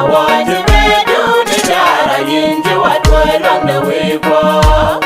want to be do the jara into what way along the way for.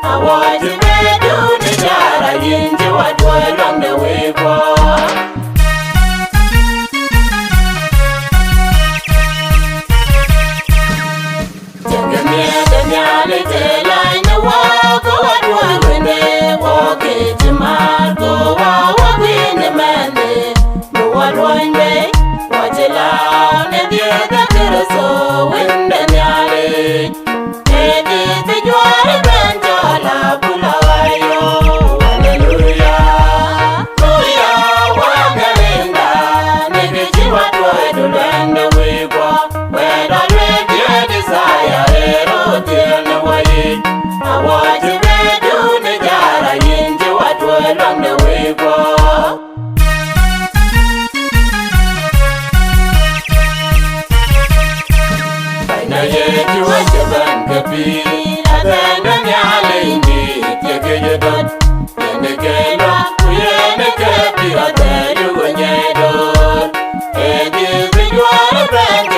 I want to be do the jara into what way along the way for. I want to be do the jara into what way along the way for. Now you want to ban kapi, then the nyale indi you dot. And the game we are the kapi, I tell you when you do. And if you are a branch,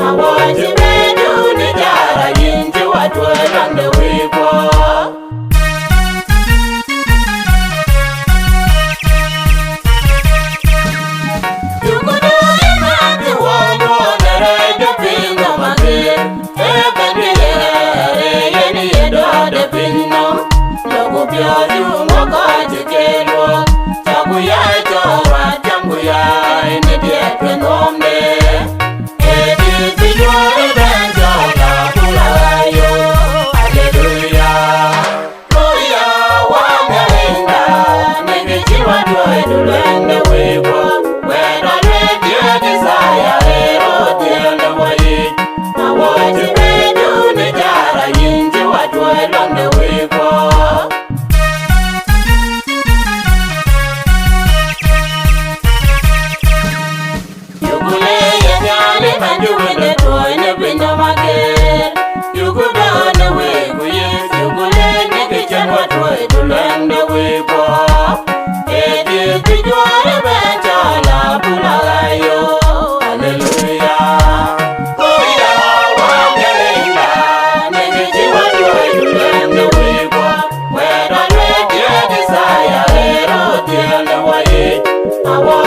I want to be do the jara into what way along the way for. You could do it, man, the one that I do pin on my dear. Every day, any other pin on. Look up your room, walk out to get one. Tabuya, Tabuya, in the dead when home there. I want to be do the jara into what way along the way for. You could lay a jolly and you will the toy in the window again. You could run away with you could lay the kitchen what way to learn the way for. It is the joy of a jala pulayo. Hallelujah. I want